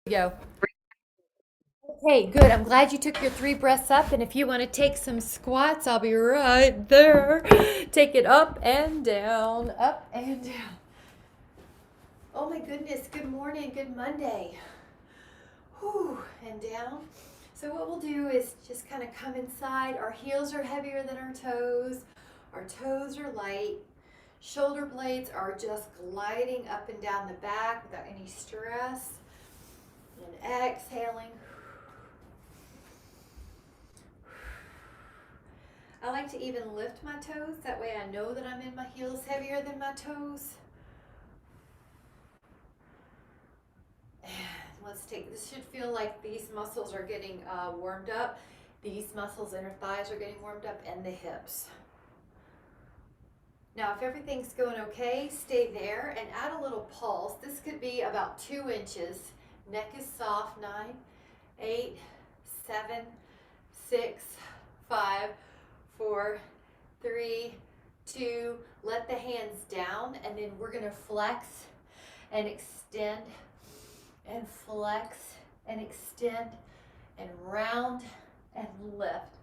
Go. Okay, good. I'm glad you took your 3 breaths up. And if you want to take some squats, I'll be right there. Take it up and down, up and down. Oh my goodness. Good morning. Good Monday. Whew, and down. So what we'll do is just kind of come inside. Our heels are heavier than our toes. Our toes are light. Shoulder blades are just gliding up and down the back without any stress. And exhaling. I like to even lift my toes. That way I know that I'm in my heels heavier than my toes. And let's take, this should feel like these muscles are getting warmed up. These muscles, inner thighs, are getting warmed up, and the hips. Now, if everything's going okay, stay there and add a little pulse. This could be about 2 inches. Neck is soft. 9, 8, 7, 6, 5, 4, 3, 2. Let the hands down, and then we're going to flex and extend and flex and extend and round and lift.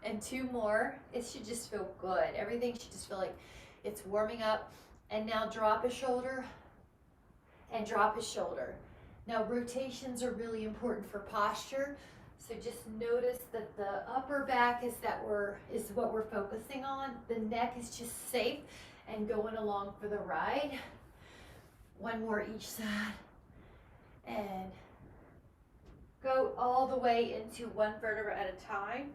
And 2 more. It should just feel good. Everything should just feel like it's warming up. And now drop a shoulder and drop a shoulder. Now rotations are really important for posture. So just notice that the upper back is what we're focusing on. The neck is just safe and going along for the ride. 1 more each side. And go all the way into 1 vertebra at a time.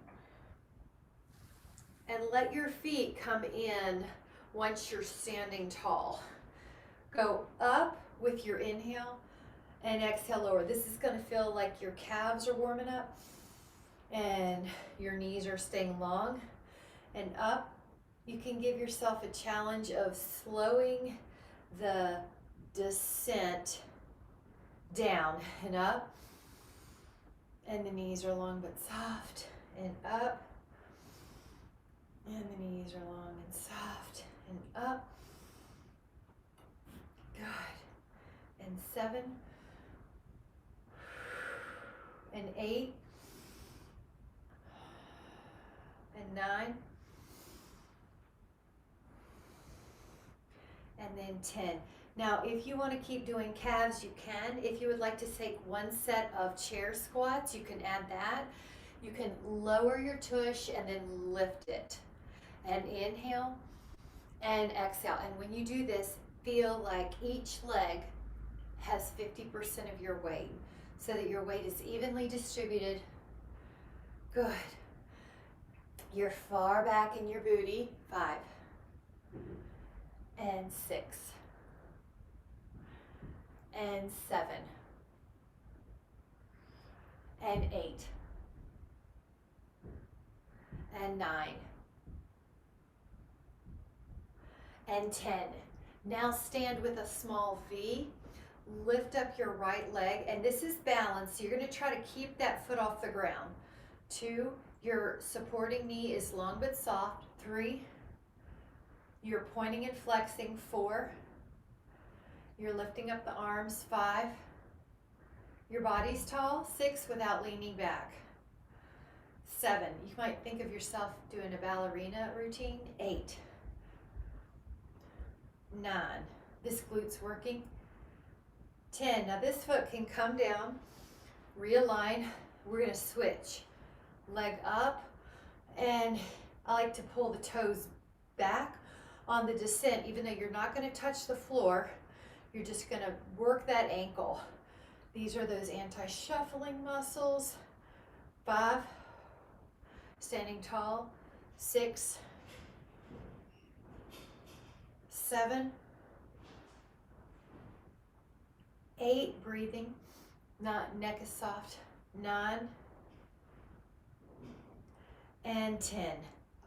And let your feet come in once you're standing tall. Go up with your inhale and exhale lower. This is going to feel like your calves are warming up and your knees are staying long. And up, you can give yourself a challenge of slowing the descent down and up. And the knees are long but soft, and up. And the knees are long and soft, and up. Good. And 7, and 8, and 9, and then 10. Now, if you want to keep doing calves, you can. If you would like to take 1 set of chair squats, you can add that. You can lower your tush and then lift it. And inhale and exhale. And when you do this, feel like each leg has 50% of your weight so that your weight is evenly distributed. Good. You're far back in your booty. 5 and 6 and 7 and 8 and 9 and 10. Now stand with a small V. Lift up your right leg, and this is balance. You're going to try to keep that foot off the ground. 2, your supporting knee is long but soft. 3, you're pointing and flexing. 4, you're lifting up the arms. 5, your body's tall. 6, without leaning back. 7, you might think of yourself doing a ballerina routine. 8, 9, this glute's working. 10, now this foot can come down, realign. We're going to switch. Leg up, and I like to pull the toes back on the descent. Even though you're not going to touch the floor, you're just going to work that ankle. These are those anti-shuffling muscles. 5, standing tall. 6, 7, 8, breathing. Neck is soft. 9 and 10.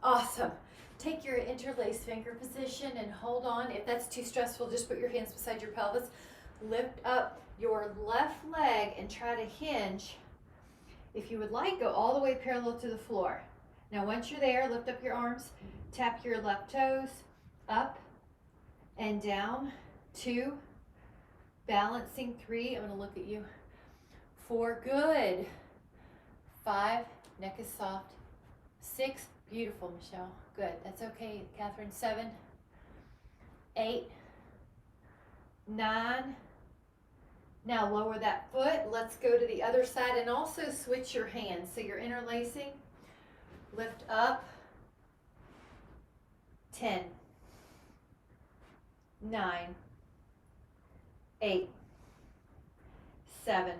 Awesome. Take your interlaced finger position and hold on. If that's too stressful, just put your hands beside your pelvis. Lift up your left leg and try to hinge. If you would like, go all the way parallel to the floor. Now once you're there, lift up your arms, tap your left toes, up and down. 2, balancing. 3, I'm going to look at you. 4, good. 5, neck is soft. 6, beautiful, Michelle. Good, that's okay, Catherine. 7, 8, 9. Now lower that foot. Let's go to the other side and also switch your hands. So you're interlacing. Lift up. 10, 9, 8, 7,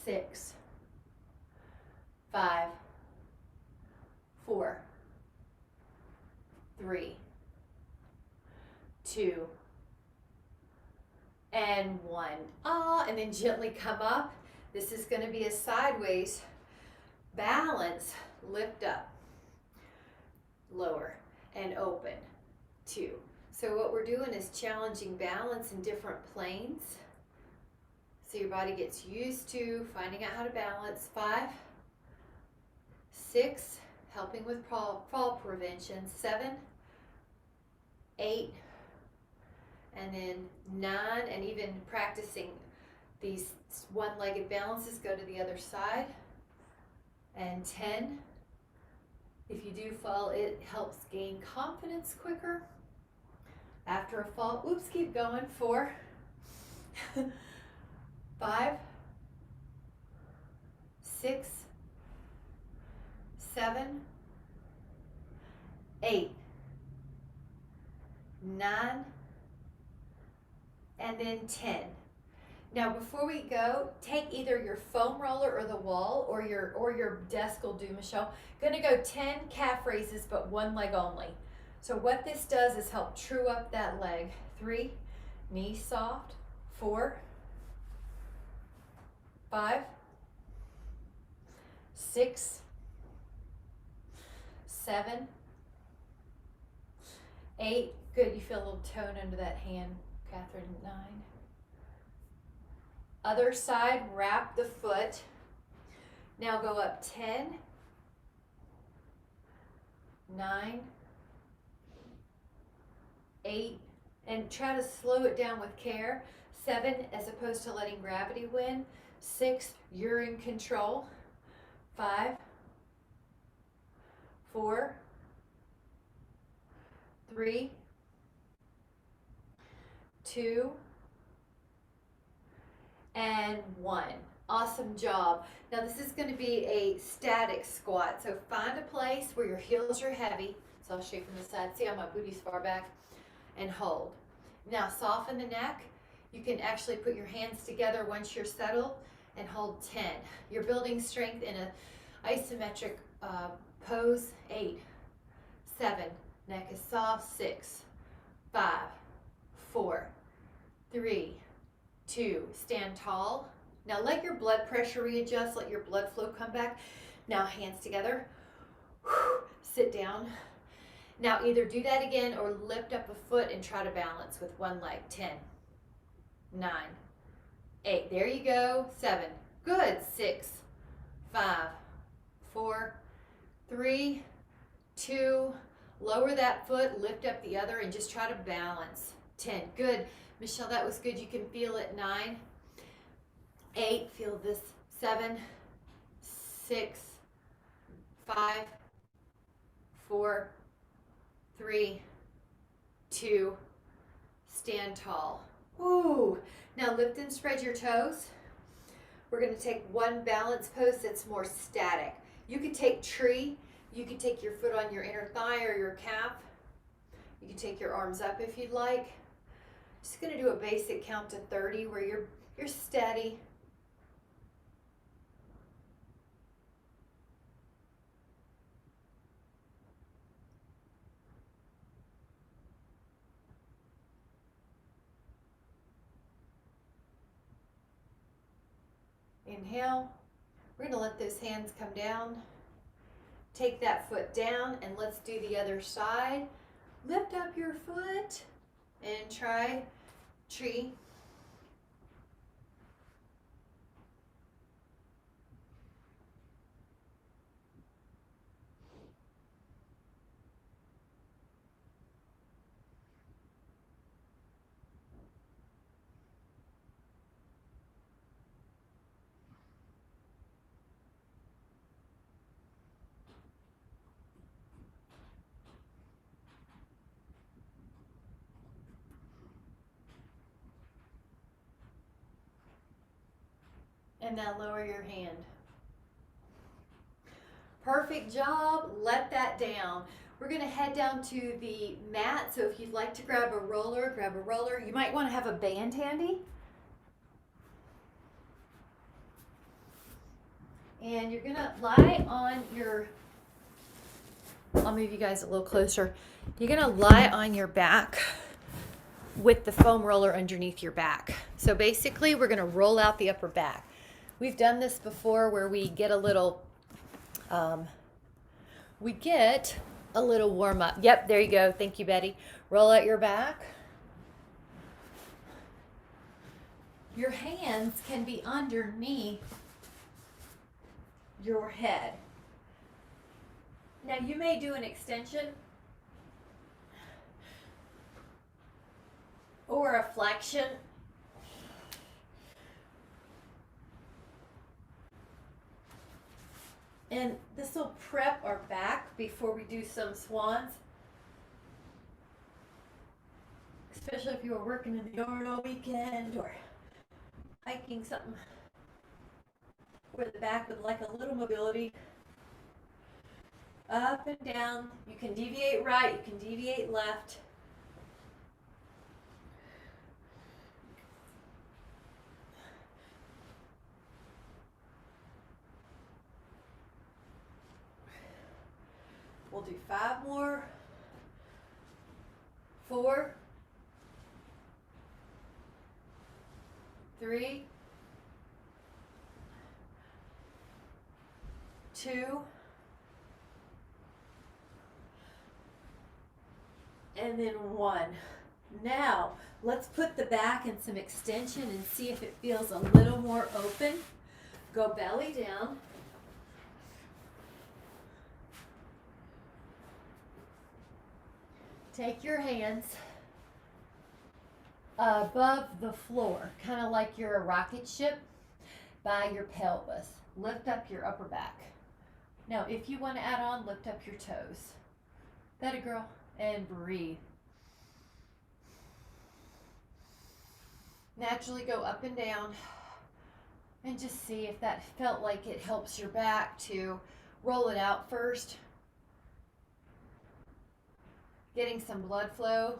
6, 5, 4, 3, 2, and 1. And then gently come up. This is going to be a sideways balance. Lift up, lower, and open. 2. So what we're doing is challenging balance in different planes. So your body gets used to finding out how to balance. 5, 6, helping with fall prevention. 7, 8, and then 9, and even practicing these one-legged balances, go to the other side. And 10, if you do fall, it helps gain confidence quicker after a fall. Oops, keep going. 4, 5, 6, 7, 8, 9, and then 10. Now before we go, take either your foam roller or the wall, or your desk will do, Michelle. Gonna go 10 calf raises, but one leg only. So what this does is help true up that leg. 3, knees soft. 4, 5, 6, 7, 8. Good, you feel a little tone under that hand, Catherine. 9. Other side, wrap the foot. Now go up 10, 9, 8, and try to slow it down with care. 7, as opposed to letting gravity win. 6, you're in control. 5, 4, 3, 2, and 1. Awesome job. Now this is going to be a static squat. So find a place where your heels are heavy. So I'll show you from the side. See how my booty's far back? And hold. Now soften the neck. You can actually put your hands together once you're settled and hold 10. You're building strength in an isometric pose. 8, 7, neck is soft. 6, 5, 4, 3, 2, stand tall. Now let your blood pressure readjust, let your blood flow come back. Now hands together, sit down. Now either do that again or lift up a foot and try to balance with one leg. 10, 9, 8, there you go. 7, good. 6, 5, 4, 3, 2, lower that foot, lift up the other, and just try to balance. 10, good. Michelle, that was good. You can feel it. 9, 8, feel this. 7, 6, 5, 4, 3, 2, stand tall. Woo! Now lift and spread your toes. We're going to take one balance pose that's more static. You could take tree. You could take your foot on your inner thigh or your calf. You can take your arms up if you'd like. Just going to do a basic count to 30 where you're steady. Inhale. We're going to let those hands come down. Take that foot down and let's do the other side. Lift up your foot and try tree. And now lower your hand. Perfect job. Let that down. We're going to head down to the mat. So if you'd like to grab a roller, grab a roller. You might want to have a band handy. And you're going to lie on your, I'll move you guys a little closer. You're going to lie on your back with the foam roller underneath your back. So basically we're going to roll out the upper back. We've done this before where we get a little warm up. Yep, there you go. Thank you, Betty. Roll out your back. Your hands can be underneath your head. Now you may do an extension or a flexion. And this will prep our back before we do some swans. Especially if you were working in the yard all weekend or hiking something where the back would like a little mobility. Up and down. You can deviate right, you can deviate left. We'll do 5 more. 4, 3, 2, and then 1. Now, let's put the back in some extension and see if it feels a little more open. Go belly down. Take your hands above the floor, kind of like you're a rocket ship, by your pelvis. Lift up your upper back. Now, if you want to add on, lift up your toes. That a girl. And breathe. Naturally go up and down and just see if that felt like it helps your back to roll it out first. Getting some blood flow.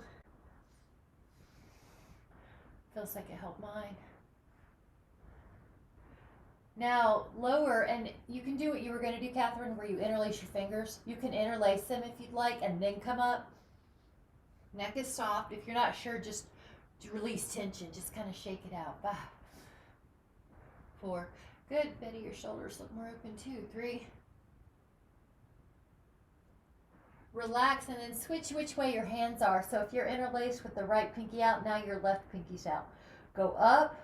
Feels like it helped mine. Now lower, and you can do what you were going to do, Catherine, where you interlace your fingers. You can interlace them if you'd like and then come up. Neck is soft. If you're not sure, just release tension. Just kind of shake it out. 5, 4. Good. Betty, your shoulders look more open too. 3. Relax and then switch which way your hands are. So if you're interlaced with the right pinky out, now your left pinky's out. Go up.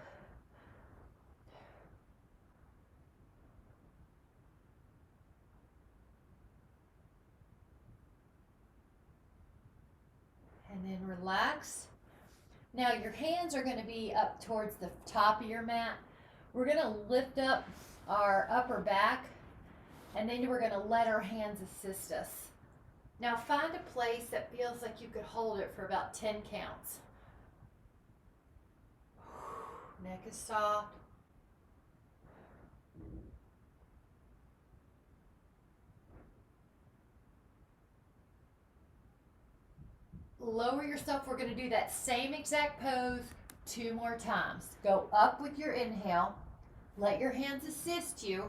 And then relax. Now your hands are going to be up towards the top of your mat. We're going to lift up our upper back, and then we're going to let our hands assist us. Now find a place that feels like you could hold it for about 10 counts. Neck is soft. Lower yourself. We're going to do that same exact pose 2 more times. Go up with your inhale. Let your hands assist you.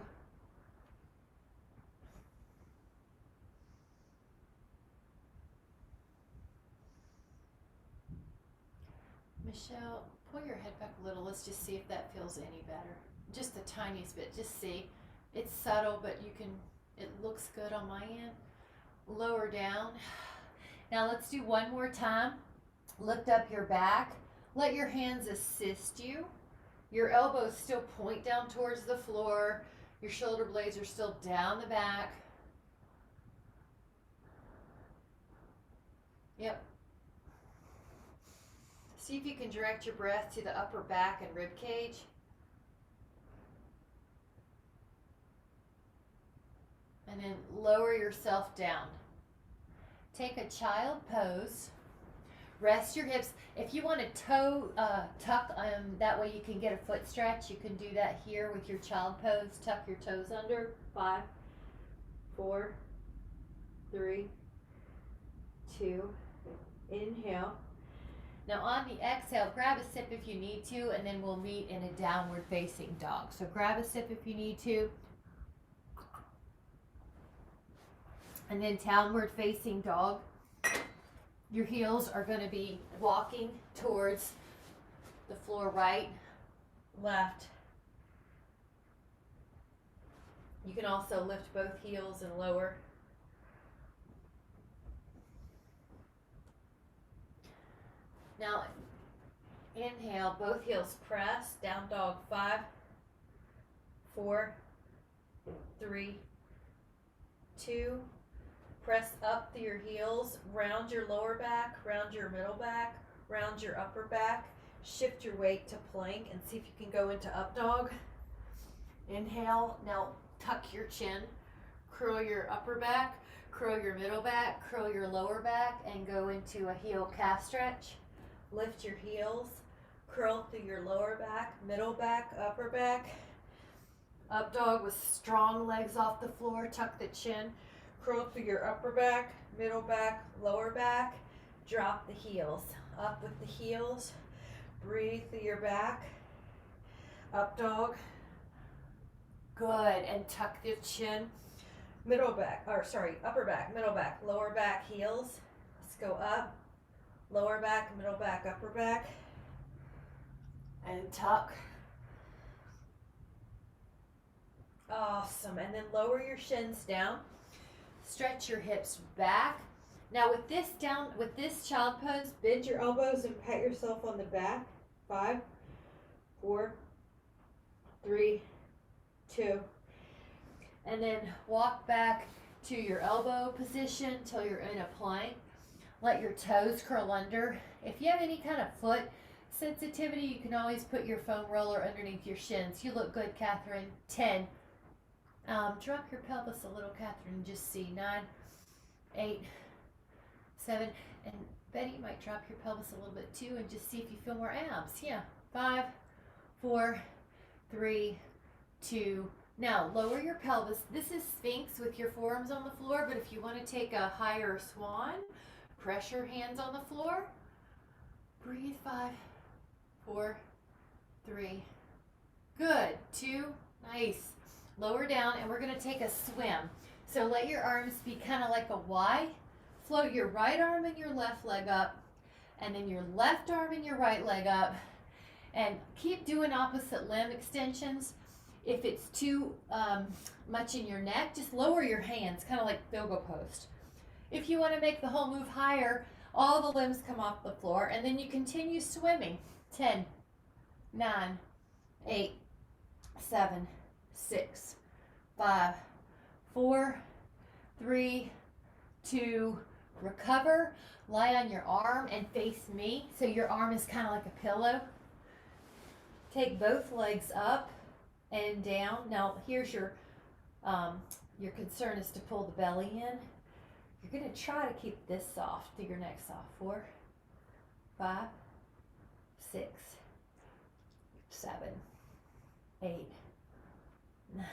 Michelle, pull your head back a little. Let's just see if that feels any better. Just the tiniest bit. Just see. It's subtle, but it looks good on my end. Lower down. Now let's do 1 more time. Lift up your back. Let your hands assist you. Your elbows still point down towards the floor. Your shoulder blades are still down the back. Yep. See if you can direct your breath to the upper back and rib cage. And then lower yourself down. Take a child pose. Rest your hips. If you want to toe tuck, that way you can get a foot stretch. You can do that here with your child pose. Tuck your toes under. 5, 4, 3, 2. Inhale. Now on the exhale, grab a sip if you need to, and then we'll meet in a downward facing dog. So grab a sip if you need to. And then downward facing dog. Your heels are going to be walking towards the floor, right, left. You can also lift both heels and lower. Now, inhale, both heels press, down dog. 5, 4, 3, 2. Press up through your heels, round your lower back, round your middle back, round your upper back. Shift your weight to plank and see if you can go into up dog. Inhale, now tuck your chin, curl your upper back, curl your middle back, curl your lower back, and go into a heel calf stretch. Lift your heels, curl through your lower back, middle back, upper back. Up dog with strong legs off the floor, tuck the chin. Curl through your upper back, middle back, lower back. Drop the heels. Up with the heels. Breathe through your back. Up dog. Good. And tuck the chin. Upper back, middle back, lower back, heels. Let's go up. Lower back, middle back, upper back. And tuck. Awesome. And then lower your shins down. Stretch your hips back. Now with this child pose, bend your elbows and pat yourself on the back. 5, 4, 3, 2. And then walk back to your elbow position till you're in a plank. Let your toes curl under. If you have any kind of foot sensitivity, you can always put your foam roller underneath your shins. You look good, Catherine. 10. Drop your pelvis a little, Catherine, and just see. 9, 8, 7, and Betty, you might drop your pelvis a little bit too and just see if you feel more abs. Yeah. 5, 4, 3, 2. Now lower your pelvis. This is Sphinx with your forearms on the floor, but if you want to take a higher swan, press your hands on the floor. Breathe. 5, 4, 3. Good. 2. Nice. Lower down, and we're going to take a swim. So let your arms be kind of like a Y. Float your right arm and your left leg up, and then your left arm and your right leg up. And keep doing opposite limb extensions. If it's too much in your neck, just lower your hands, kind of like yoga post. If you want to make the whole move higher, all the limbs come off the floor, and then you continue swimming. 10, 9, 8, 7, 6, 5, 4, 3, 2, recover. Lie on your arm and face me. So your arm is kind of like a pillow. Take both legs up and down. Now here's your concern is to pull the belly in. You're going to try to keep this soft, do your neck soft. 4, 5, 6, 7, 8, 9.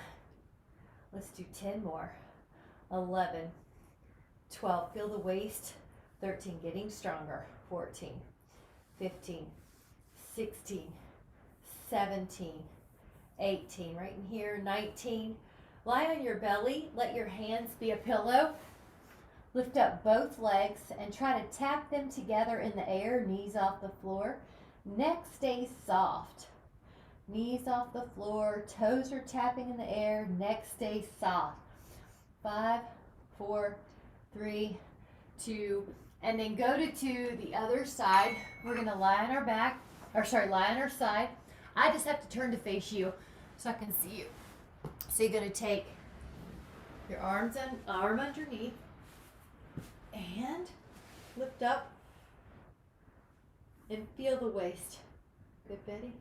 Let's do 10 more. 11, 12. Feel the waist. 13, getting stronger. 14, 15, 16, 17, 18. Right in here. 19. Lie on your belly. Let your hands be a pillow. Lift up both legs and try to tap them together in the air. Knees off the floor. Neck stays soft. Knees off the floor. Toes are tapping in the air. Neck stays soft. 5, 4, 3, 2, and then go to the other side. We're going to lie on our back, lie on our side. I just have to turn to face you so I can see you. So you're going to take your arm underneath and lift up and feel the waist. Good, Betty.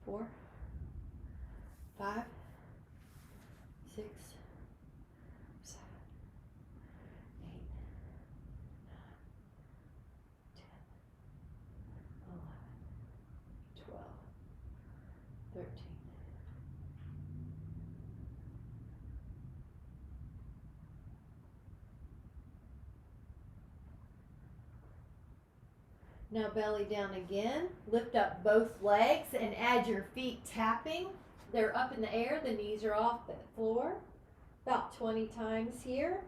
4, 5, 6, 7, 8, 9, 10, Now belly down again. Lift up both legs and add your feet tapping. They're up in the air, the knees are off the floor. About 20 times here.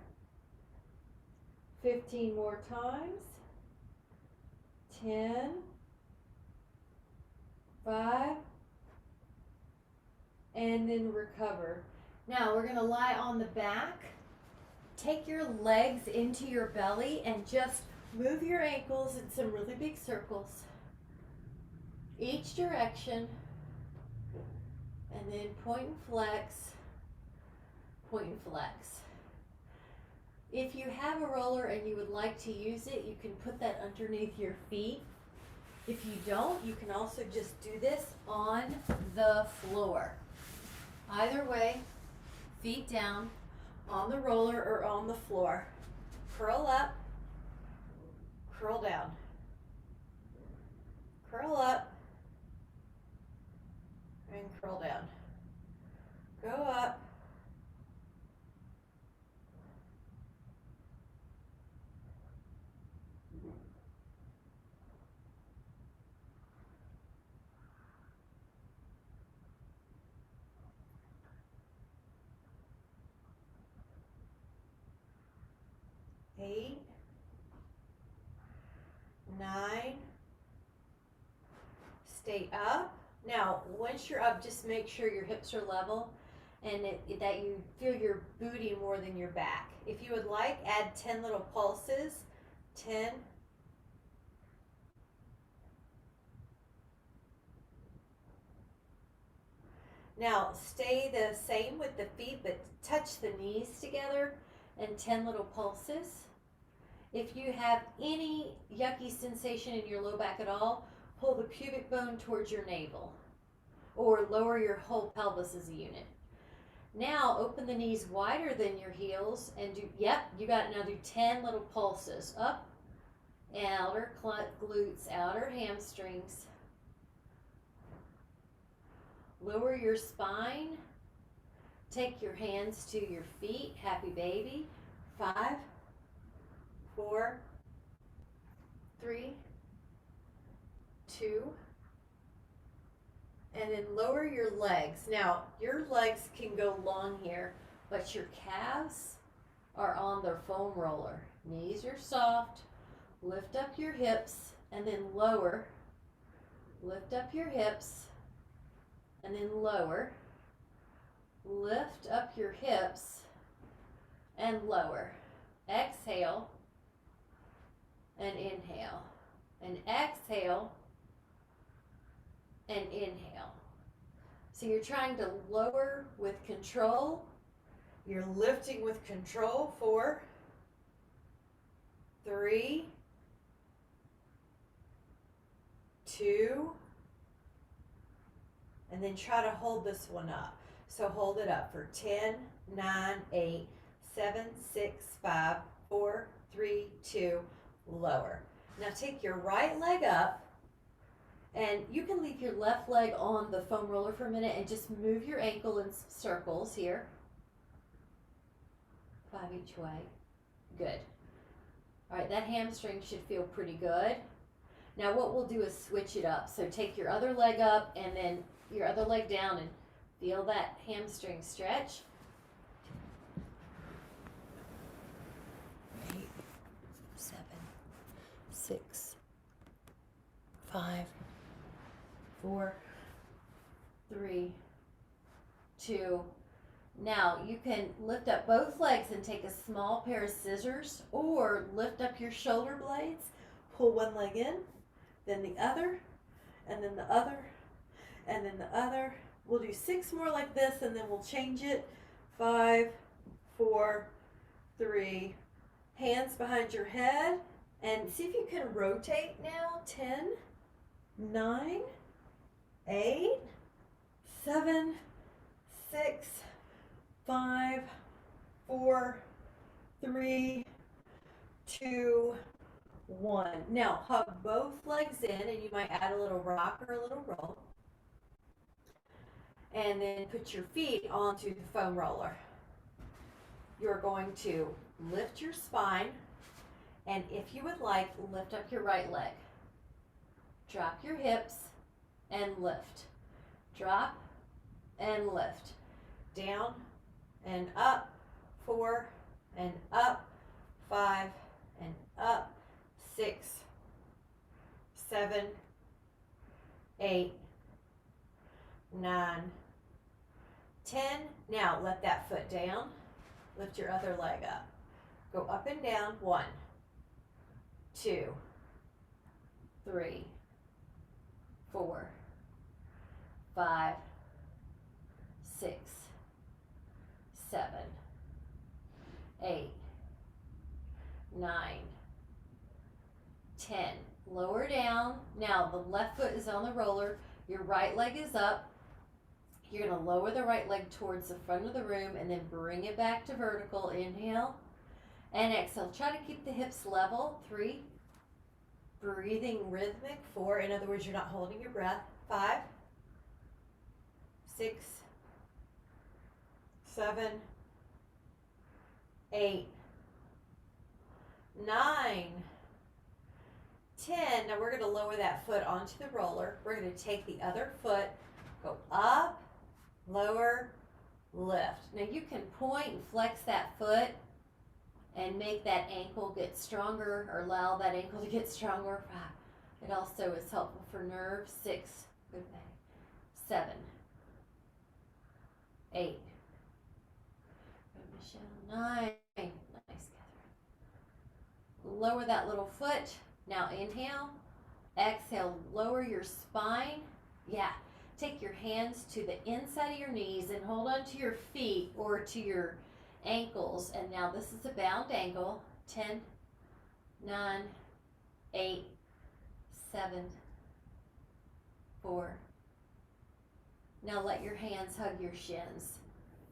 15 more times. 10, 5, and then recover. Now we're going to lie on the back. Take your legs into your belly and just move your ankles in some really big circles. Each direction. And then point and flex. Point and flex. If you have a roller and you would like to use it, you can put that underneath your feet. If you don't, you can also just do this on the floor. Either way, feet down, on the roller or on the floor. Curl up, curl down. Curl up, and curl down. Go up. Eight, 9, stay up. Now, once you're up, just make sure your hips are level and that you feel your booty more than your back. If you would like, add 10 little pulses. 10, 9. Now, stay the same with the feet, but touch the knees together and 10 little pulses. If you have any yucky sensation in your low back at all, pull the pubic bone towards your navel or lower your whole pelvis as a unit. Now open the knees wider than your heels and do, yep, you got it. Now do 10 little pulses. Up, outer glutes, outer hamstrings. Lower your spine. Take your hands to your feet. Happy baby. 5, 4, 3, 2, and then lower your legs. Now, your legs can go long here, but your calves are on the foam roller. Knees are soft. Lift up your hips and then lower. Lift up your hips and then lower. Lift up your hips and lower. Exhale and inhale. And exhale and inhale. So you're trying to lower with control. You're lifting with control. 4, 3, 2, and then try to hold this one up. So hold it up for 10, 9, 8, 7, 6, 5, 4, 3, 2, lower. Now take your right leg up, and you can leave your left leg on the foam roller for a minute and just move your ankle in circles here. 5 each way. Good. All right, that hamstring should feel pretty good. Now what we'll do is switch it up. So take your other leg up and then your other leg down and feel that hamstring stretch. 8, 7, 6, 5, 4, 3, 2. Now you can lift up both legs and take a small pair of scissors or lift up your shoulder blades. Pull one leg in, then the other, and then the other, and then the other. We'll do 6 more like this and then we'll change it. 5, 4, 3. Hands behind your head and see if you can rotate now. 10, 9, 8, 7, 6, 5, 4, 3, 2, 1. Now hug both legs in and you might add a little rock or a little roll. And then put your feet onto the foam roller. You're going to lift your spine, and if you would like, lift up your right leg. Drop your hips and lift. Drop and lift. Down and up. 4 and up. 5 and up. 6, 7, 8, 9, 10. Now let that foot down. Lift your other leg up. Go up and down. 1, 2, 3, 4, 5, 6, 7, 8, 9, 10. Lower down. Now the left foot is on the roller. Your right leg is up. You're going to lower the right leg towards the front of the room and then bring it back to vertical. Inhale and exhale. Try to keep the hips level. 3. Breathing rhythmic. 4. In other words, you're not holding your breath. 5, 6, 7, 8, 9, 10. Now we're going to lower that foot onto the roller. We're going to take the other foot, go up, lower, lift. Now you can point and flex that foot and make that ankle get stronger, or allow that ankle to get stronger. 5. It also is helpful for nerves. 6. Good thing. 7. 8. Good, Michelle. 9. Nice, Catherine. Lower that little foot. Now inhale, exhale, lower your spine. Yeah, take your hands to the inside of your knees and hold on to your feet or to your ankles. And now this is a bound angle. 10, 9, 8, 7, 4. Now let your hands hug your shins.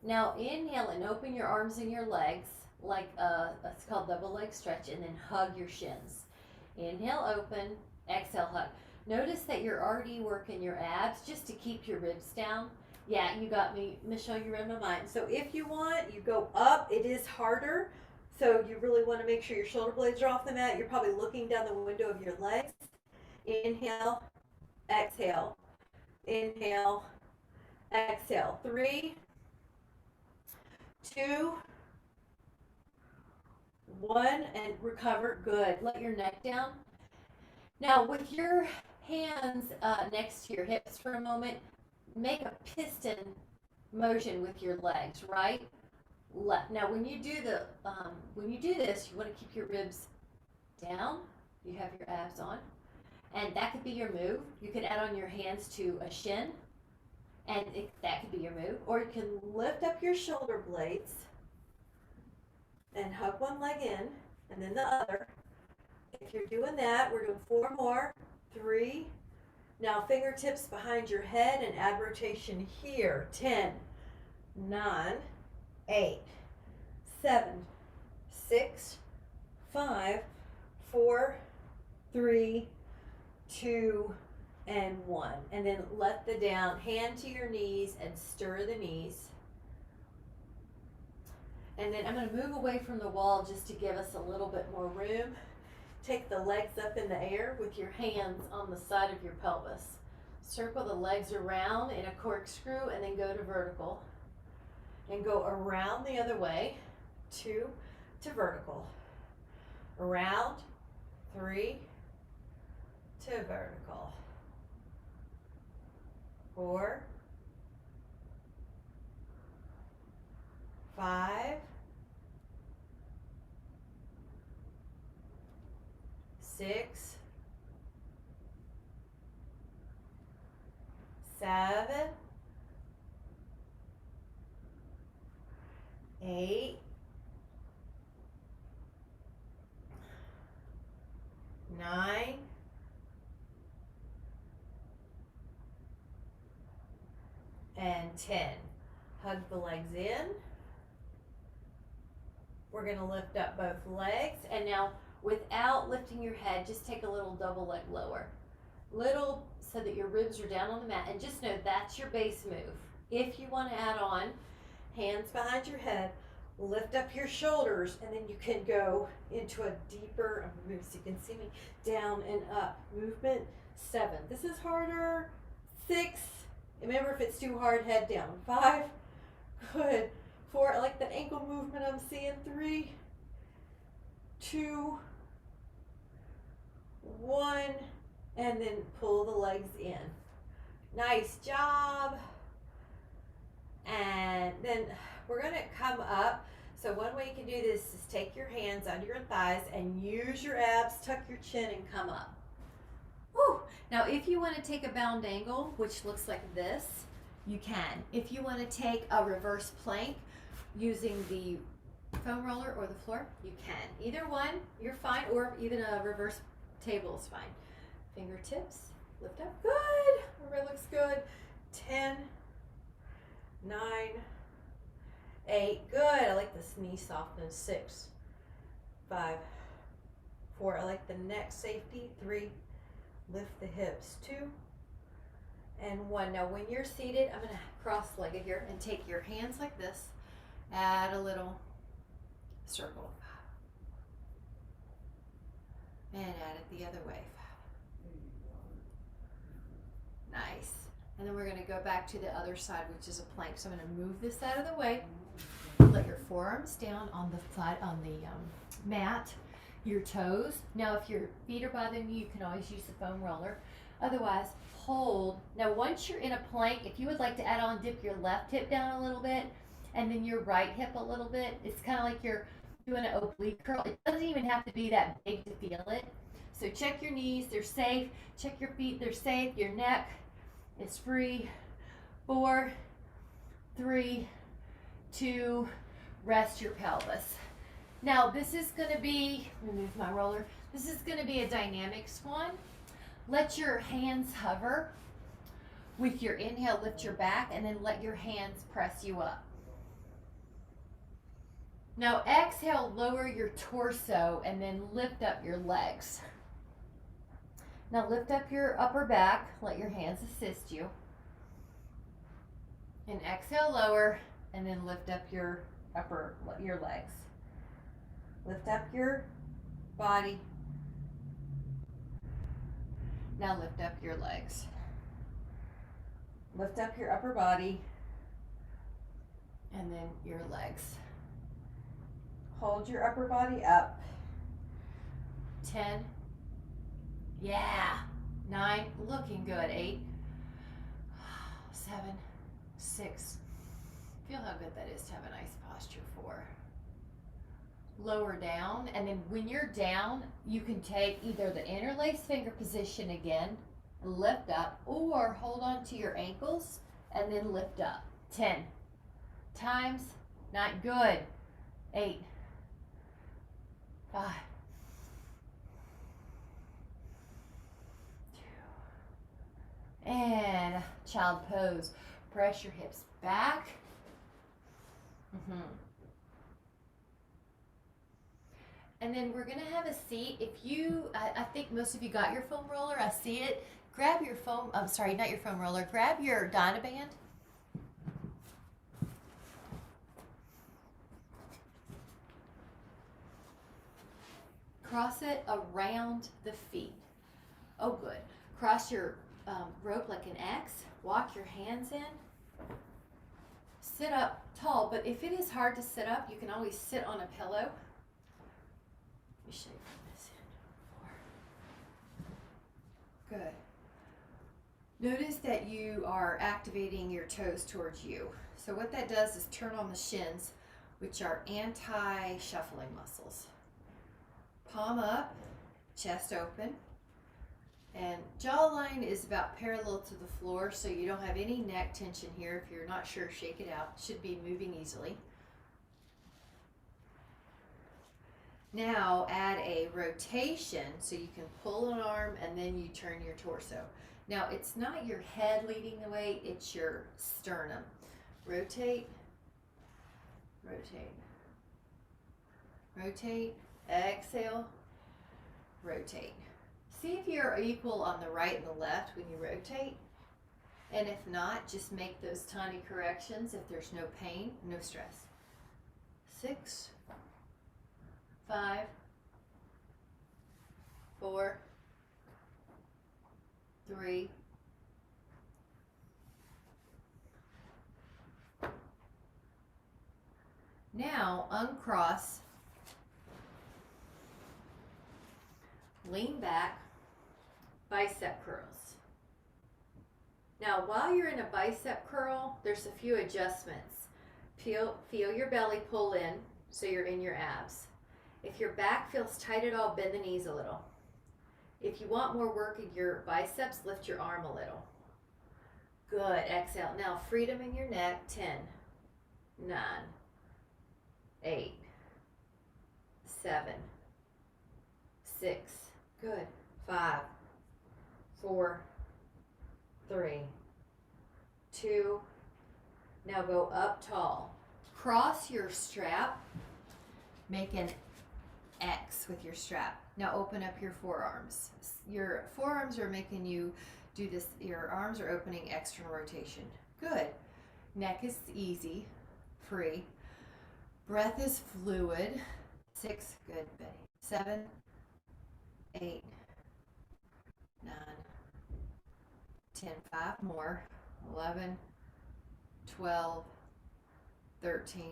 Now inhale and open your arms and your legs like it's called double leg stretch, and then hug your shins. Inhale, open, exhale, hug. Notice that you're already working your abs just to keep your ribs down. Yeah, you got me, Michelle, you read my mind. So if you want, you go up. It is harder, so you really want to make sure your shoulder blades are off the mat. You're probably looking down the window of your legs. Inhale, exhale, inhale, exhale. 3, 2, 1, and recover. Good. Let your neck down. Now with your hands next to your hips for a moment, make a piston motion with your legs, right? Left. Now when you do this, you want to keep your ribs down. You have your abs on, and that could be your move. You could add on your hands to a shin, and that could be your move. Or you can lift up your shoulder blades and hug one leg in and then the other. If you're doing that, we're doing 4 more. 3. Now fingertips behind your head and add rotation here. 10, 9, 8, 7, 6, 5, 4, 3, 2, and 1. And then let the down, hand to your knees and stir the knees. And then I'm going to move away from the wall just to give us a little bit more room. Take the legs up in the air with your hands on the side of your pelvis. Circle the legs around in a corkscrew and then go to vertical. And go around the other way, 2 to vertical. Around, 3 to vertical. 4, 5, 6, 7, 8, 9, and 10. Hug the legs in. We're going to lift up both legs, and now without lifting your head, just take a little double leg lower. Little, so that your ribs are down on the mat, and just know that's your base move. If you want to add on, hands behind your head, lift up your shoulders, and then you can go into a deeper, I'm going to move so you can see me, down and up movement. 7. This is harder. 6. Remember, if it's too hard, head down. 5. Good. 4. I like the ankle movement I'm seeing. 3, 2, 1, and then pull the legs in. Nice job. And then we're going to come up. So one way you can do this is take your hands under your thighs and use your abs, tuck your chin, and come up. Woo. Now, if you want to take a bound angle, which looks like this, you can. If you want to take a reverse plank using the foam roller or the floor, you can. Either one, you're fine, or even a reverse table is fine. Fingertips, lift up. Good. Everybody looks good. 10, 9, 8. Good. I like this knee softness. 6, 5, 4. I like the neck safety. 3. Lift the hips. 2 and 1. Now when you're seated, I'm going to cross-legged here and take your hands like this. Add a little circle. And add it the other way. Nice. And then we're going to go back to the other side, which is a plank. So I'm going to move this out of the way. Let your forearms down on the side, on the mat. Your toes. Now, if your feet are bothering you, you can always use the foam roller. Otherwise, hold. Now, once you're in a plank, if you would like to add on, dip your left hip down a little bit, and then your right hip a little bit. It's kind of like you're doing an oblique curl. It doesn't even have to be that big to feel it. So check your knees, they're safe. Check your feet, they're safe. Your neck is free. 4, 3, 2, rest your pelvis. Now this is going to be, remove my roller, this is going to be a dynamic swan. Let your hands hover. With your inhale, lift your back, and then let your hands press you up. Now exhale, lower your torso, and then lift up your legs. Now lift up your upper back, let your hands assist you. And exhale, lower, and then lift up your legs. Lift up your body. Now lift up your legs. Lift up your upper body, and then your legs. Hold your upper body up. 10. Yeah. 9. Looking good. 8. 7. 6. Feel how good that is to have a nice posture. 4. Lower down, and then when you're down, you can take either the interlaced finger position again, lift up, or hold on to your ankles and then lift up. 10 times. 9. Good. 8. 5. 2. And child pose. Press your hips back. And then we're going to have a seat. If you, I think most of you got your foam roller. I see it. Grab your foam, I'm sorry, not your foam roller. Grab your dynaband. Cross it around the feet. Oh, good. Cross your rope like an X. Walk your hands in. Sit up tall, but if it is hard to sit up, you can always sit on a pillow. Let me show you from this end. 4. Good. Notice that you are activating your toes towards you. So what that does is turn on the shins, which are anti-shuffling muscles. Palm up, chest open, and jawline is about parallel to the floor, so you don't have any neck tension here. If you're not sure, shake it out. It should be moving easily. Now add a rotation, so you can pull an arm and then you turn your torso. Now it's not your head leading the way, it's your sternum. Rotate, rotate, rotate, exhale, rotate. See if you're equal on the right and the left when you rotate. And if not, just make those tiny corrections if there's no pain, no stress. 6, 5, 4, 3. Now uncross, lean back, bicep curls. Now while you're in a bicep curl, there's a few adjustments. Feel your belly pull in so you're in your abs. If your back feels tight at all, bend the knees a little. If you want more work in your biceps, lift your arm a little. Good, exhale. Now freedom in your neck, 10, 9, 8, 7, 6, good, 5, 4, 3, 2, now go up tall. Cross your strap, make an X with your strap. Now open up your forearms. Your forearms are making you do this, your arms are opening external rotation. Good. Neck is easy, free. Breath is fluid. 6, good, Betty. 7, 8, 9, 10, 5 more. 11, 12, 13.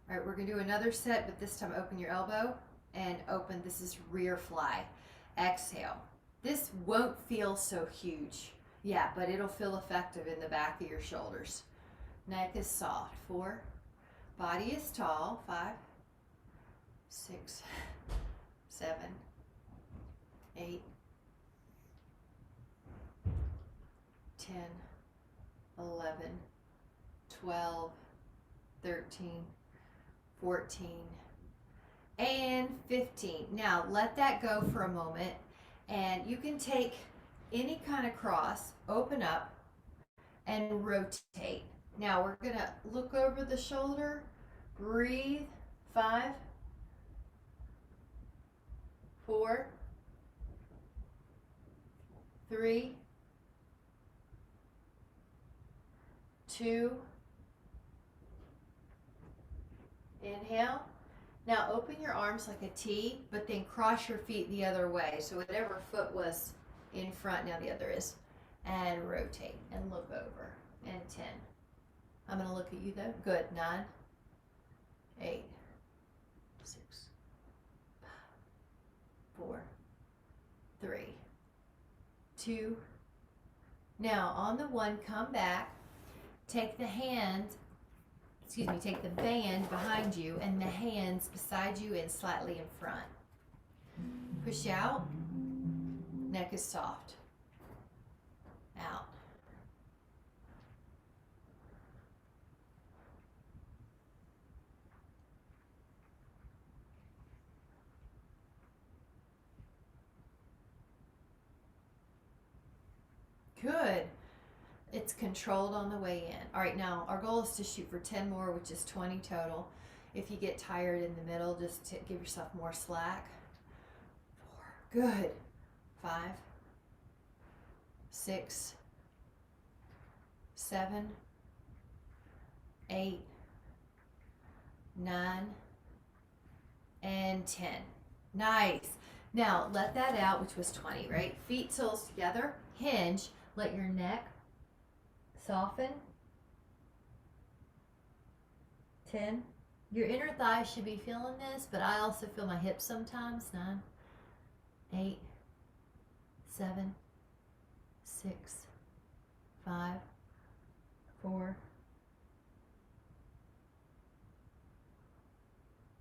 All right, we're gonna do another set, but this time open your elbow and open. This is rear fly. Exhale. This won't feel so huge. Yeah, but it'll feel effective in the back of your shoulders. Neck is soft. 4. Body is tall. 5, 6, 7, 8, 10, 11, 12, 13, 14, and 15. Now let that go for a moment, and you can take any kind of cross, open up, and rotate. Now we're gonna look over the shoulder, breathe. 5, 4, 3, 2, inhale. Now open your arms like a T, but then cross your feet the other way. So whatever foot was in front, now the other is. And rotate and look over. And 10. I'm going to look at you though. Good. 9, 8, 6, 5, 4, 3, 2. Now on the 1, come back. Take the take the band behind you and the hands beside you and slightly in front. Push out. Neck is soft. Out. Good. It's controlled on the way in. All right, now our goal is to shoot for 10 more, which is 20 total. If you get tired in the middle, just to give yourself more slack. 4, good. 5, 6, 7, 8, 9, and 10. Nice. Now let that out, which was 20, right? Feet soles together, hinge, let your neck soften. 10. Your inner thighs should be feeling this, but I also feel my hips sometimes. 9, 8, 7, 6, 5, 4.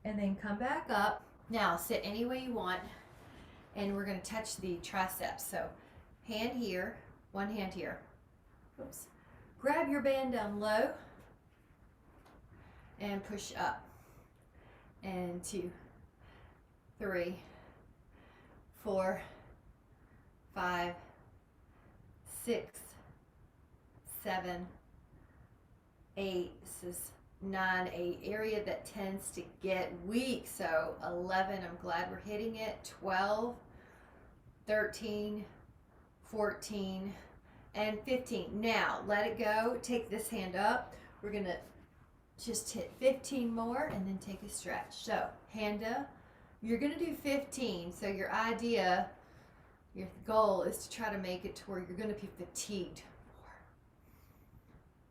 And then come back up. Now sit any way you want, and we're going to touch the triceps. So hand here, one hand here. Oops. Grab your band down low and push up. And 2, 3, 4, 5, 6, 7, 8. This is 9, a area that tends to get weak. So 11, I'm glad we're hitting it. 12, 13, 14, and 15. Now let it go. Take this hand up. We're gonna just hit 15 more and then take a stretch. So hand up. You're gonna do 15. So your idea Your goal is to try to make it to where you're going to be fatigued.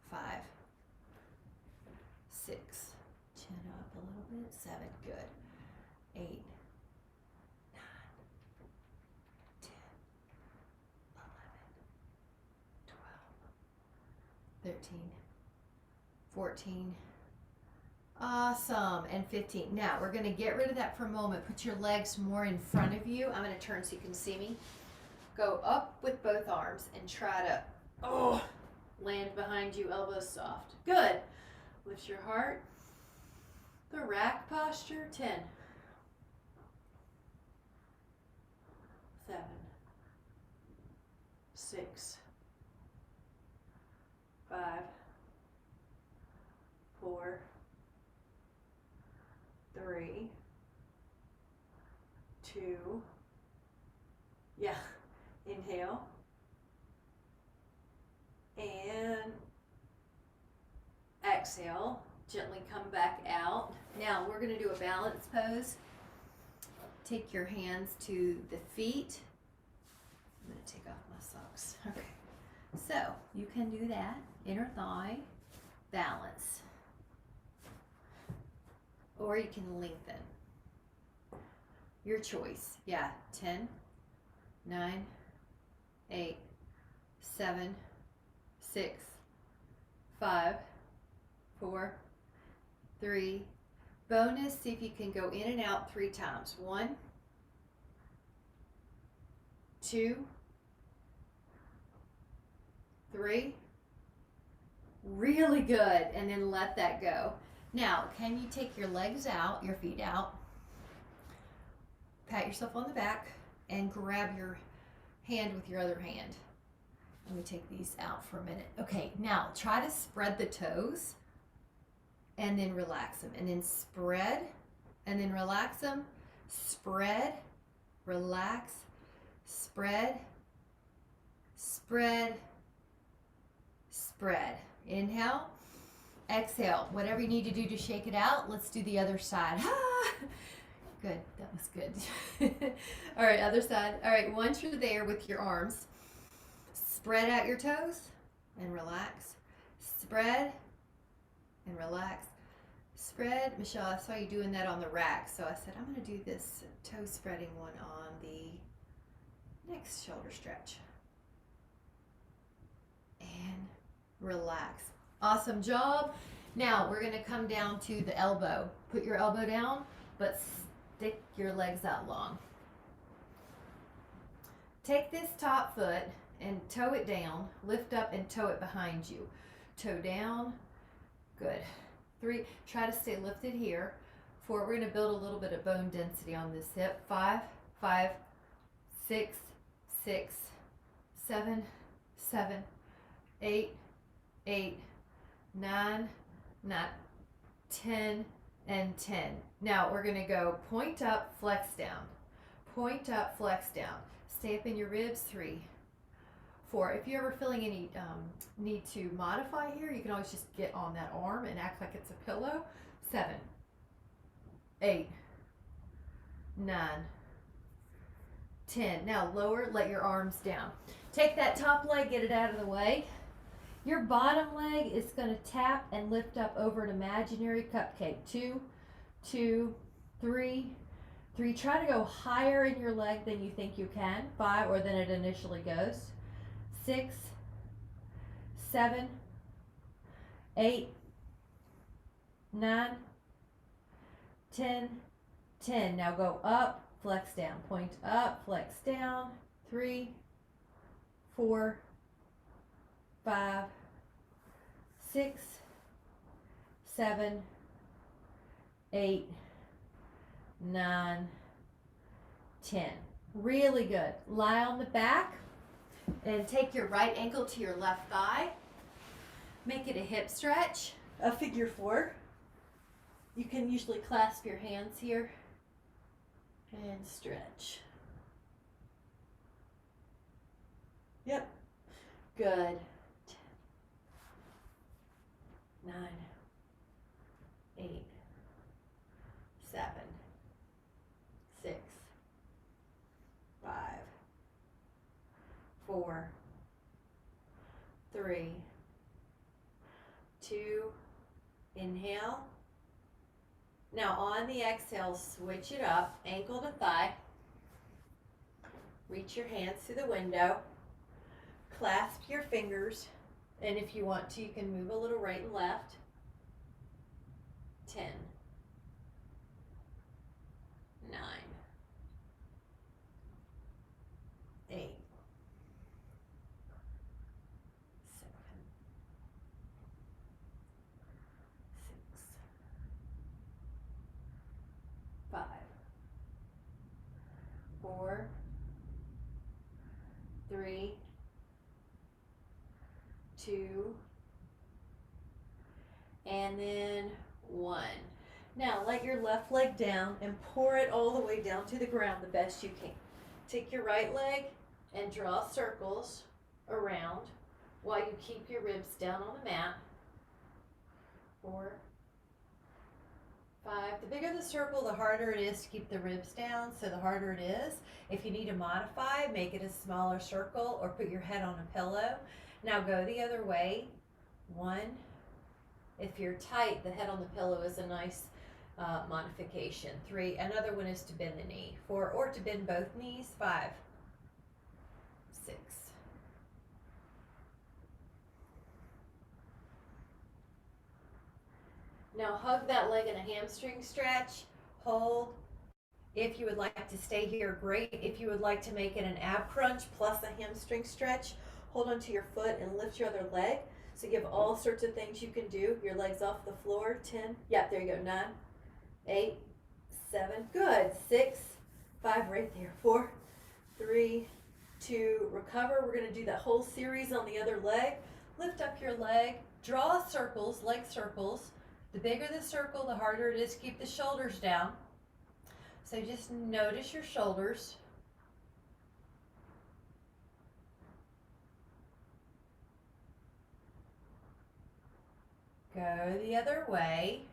4, 5, 6, chin up a little bit, 7, good, 8, 9, 10, 11, 12, 13, 14, awesome, and 15. Now we're going to get rid of that for a moment. Put your legs more in front of you. I'm going to turn so you can see me. Go up with both arms and try to land behind you, elbows soft. Good. Lift your heart. The rack posture. 10, 7, 6, 5, 4, 3, 2, yeah, inhale, and exhale, gently come back out. Now we're going to do a balance pose. Take your hands to the feet. I'm going to take off my socks. Okay, so you can do that, inner thigh, balance. Or you can lengthen. Your choice. Yeah, 10, 9, 8, 7, 6, 5, 4, 3. Bonus, see if you can go in and out 3 times. 1, 2, 3. Really good. And then let that go. Now, can you take your legs out, your feet out, pat yourself on the back, and grab your hand with your other hand. Let me take these out for a minute. Okay, now try to spread the toes and then relax them. And then spread and then relax them. Spread, relax, spread, spread, spread. Inhale. Exhale. Whatever you need to do to shake it out, let's do the other side. Good. That was good. All right, other side. All right, once you're there with your arms, spread out your toes and relax. Spread and relax. Spread. Michelle, I saw you doing that on the rack, so I said, I'm going to do this toe spreading one on the next shoulder stretch. And relax. Awesome job. Now we're going to come down to the elbow. Put your elbow down, but stick your legs out long. Take this top foot and toe it down. Lift up and toe it behind you. Toe down. Good. 3. Try to stay lifted here. 4. We're going to build a little bit of bone density on this hip. 5, 5, 6, 6, 7, 7, 8, 8, 9, 9, 10, and 10. Now we're going to go point up, flex down. Point up, flex down. Stay up in your ribs. 3, 4. If you're ever feeling any need to modify here, you can always just get on that arm and act like it's a pillow. 7, 8, 9, 10. Now lower, let your arms down. Take that top leg, get it out of the way. Your bottom leg is going to tap and lift up over an imaginary cupcake. 2, 2, 3, 3. Try to go higher in your leg than you think you can. 5, or than it initially goes. 6, 7, 8, 9, 10, 10. Now go up, flex down. Point up, flex down. 3, 4, 5, 6, 7, 8, 9, 10. Really good. Lie on the back and take your right ankle to your left thigh. Make it a hip stretch, a figure 4. You can usually clasp your hands here and stretch. Yep. Good. 9, 8, 7, 6, 5, 4, 3, 2, inhale. Now on the exhale, switch it up, ankle to thigh. Reach your hands through the window. Clasp your fingers, and if you want to, you can move a little right and left. 10, 9, 8, 7, 6, 5, 4, 3, 2, and then 1. Now let your left leg down and pour it all the way down to the ground the best you can. Take your right leg and draw circles around while you keep your ribs down on the mat. 4, 5. The bigger the circle, the harder it is to keep the ribs down, so the harder it is. If you need to modify, make it a smaller circle or put your head on a pillow. Now go the other way. 1. If you're tight, the head on the pillow is a nice modification. 3. Another one is to bend the knee. 4. Or to bend both knees. 5, 6. Now hug that leg in a hamstring stretch. Hold. If you would like to stay here, great. If you would like to make it an ab crunch plus a hamstring stretch, hold onto your foot and lift your other leg. So you have all sorts of things you can do. Your legs off the floor. 10. Yeah, there you go. 9, 8, 7. Good. 6, 5 right there. 4, 3, 2. Recover. We're going to do that whole series on the other leg. Lift up your leg. Draw circles, leg circles. The bigger the circle, the harder it is to keep the shoulders down. So just notice your shoulders. Go the other way.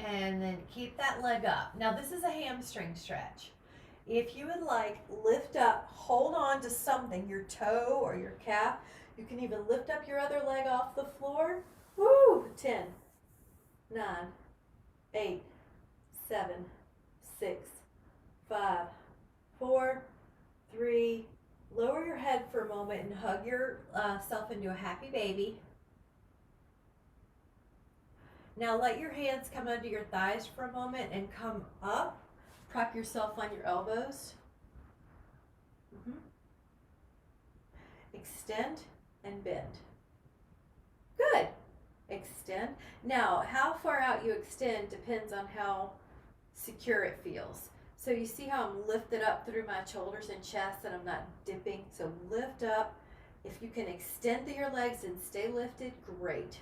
And then keep that leg up. Now this is a hamstring stretch. If you would like, lift up, hold on to something, your toe or your calf. You can even lift up your other leg off the floor. Woo! 10, 9, 8, 7, 6, 5, 4, 3. Lower your head for a moment and hug yourself into a happy baby. Now let your hands come under your thighs for a moment and come up. Prop yourself on your elbows. Extend and bend. Good. Extend. Now, how far out you extend depends on how secure it feels. So you see how I'm lifted up through my shoulders and chest and I'm not dipping. So lift up. If you can extend through your legs and stay lifted, great.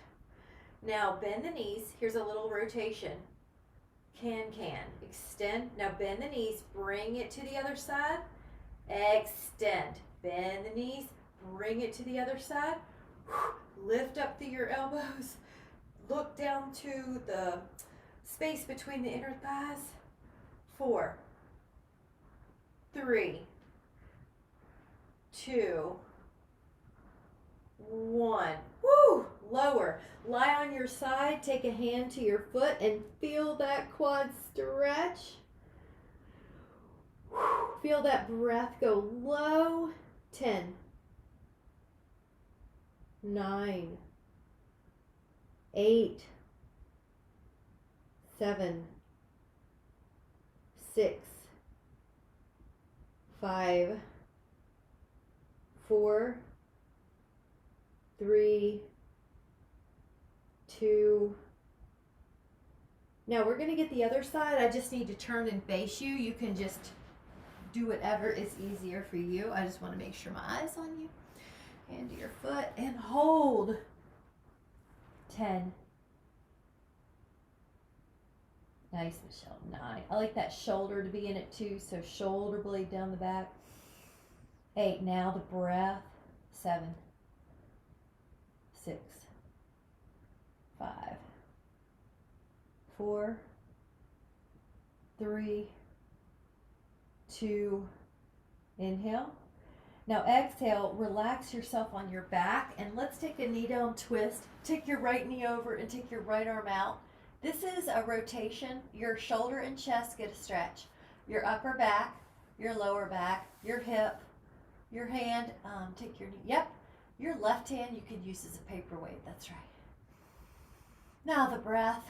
Now bend the knees. Here's a little rotation. Can. Extend. Now bend the knees. Bring it to the other side. Extend. Bend the knees. Bring it to the other side. Lift up through your elbows. Look down to the space between the inner thighs. 4, 3, 2, 1. Woo! Lower. Lie on your side. Take a hand to your foot and feel that quad stretch. Feel that breath go low. 10, 9, 8, 7, 6, 5, 4, 3, 2. Now we're going to get the other side. I just need to turn and face you. You can just do whatever is easier for you. I just want to make sure my eye's on you. Hand to your foot and hold. 10, 9, Nice, Michelle. 9. I like that shoulder to be in it too, so shoulder blade down the back. 8. Now the breath. 7, 6, 5, 4, 3, 2, inhale. Now exhale, relax yourself on your back, and let's take a knee down twist. Take your right knee over and take your right arm out. This is a rotation. Your shoulder and chest get a stretch. Your upper back, your lower back, your hip, your hand, take your knee. Yep, your left hand you can use as a paperweight. That's right. Now the breath.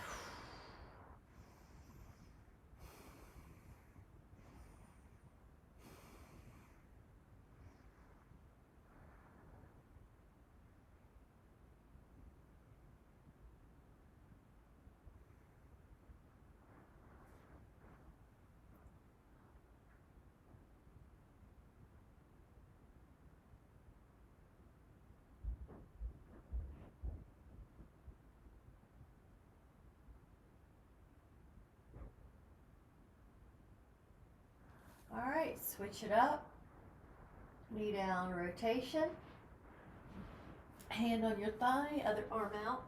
All right, switch it up. Knee down rotation. Hand on your thigh, other arm out.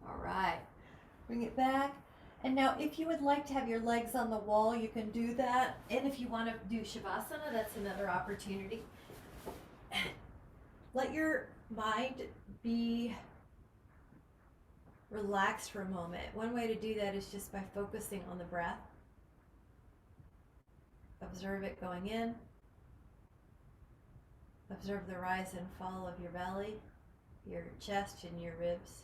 All right, bring it back. And now if you would like to have your legs on the wall, you can do that. And if you want to do Shavasana, that's another opportunity. Let your mind be relaxed for a moment. One way to do that is just by focusing on the breath. Observe it going in. Observe the rise and fall of your belly, your chest, and your ribs.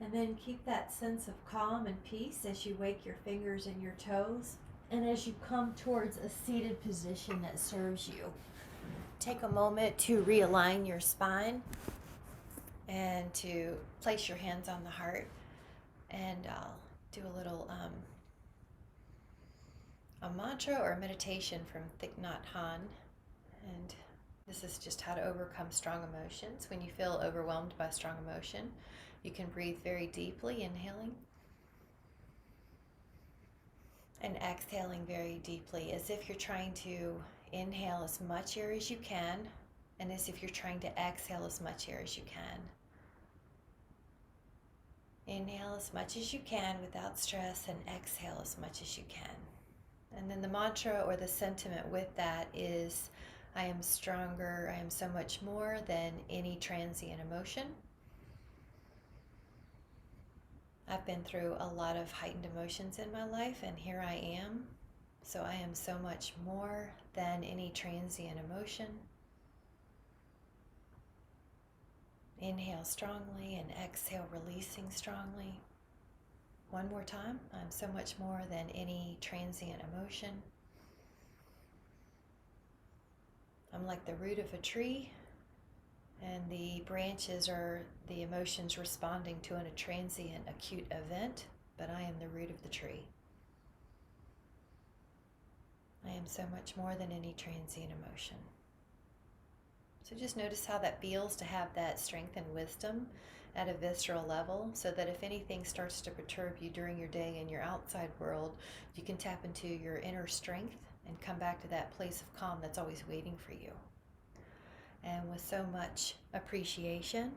And then keep that sense of calm and peace as you wake your fingers and your toes. And as you come towards a seated position that serves you, take a moment to realign your spine and to place your hands on the heart. And I'll do a little a mantra or meditation from Thich Nhat Hanh. And this is just how to overcome strong emotions. When you feel overwhelmed by strong emotion, you can breathe very deeply, inhaling and exhaling very deeply, as if you're trying to inhale as much air as you can, and as if you're trying to exhale as much air as you can. Inhale as much as you can without stress, and exhale as much as you can. And then the mantra or the sentiment with that is, I am stronger, I am so much more than any transient emotion. I've been through a lot of heightened emotions in my life, and here I am. So I am so much more than any transient emotion. Inhale strongly and exhale, releasing strongly. One more time. I'm so much more than any transient emotion. I'm like the root of a tree, and the branches are the emotions responding to a transient acute event, but I am the root of the tree. I am so much more than any transient emotion. So just notice how that feels to have that strength and wisdom at a visceral level, so that if anything starts to perturb you during your day in your outside world, you can tap into your inner strength and come back to that place of calm that's always waiting for you. And with so much appreciation,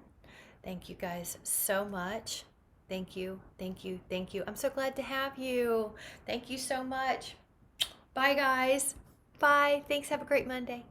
thank you guys so much. Thank you, thank you, thank you. I'm so glad to have you. Thank you so much. Bye, guys. Bye. Thanks. Have a great Monday.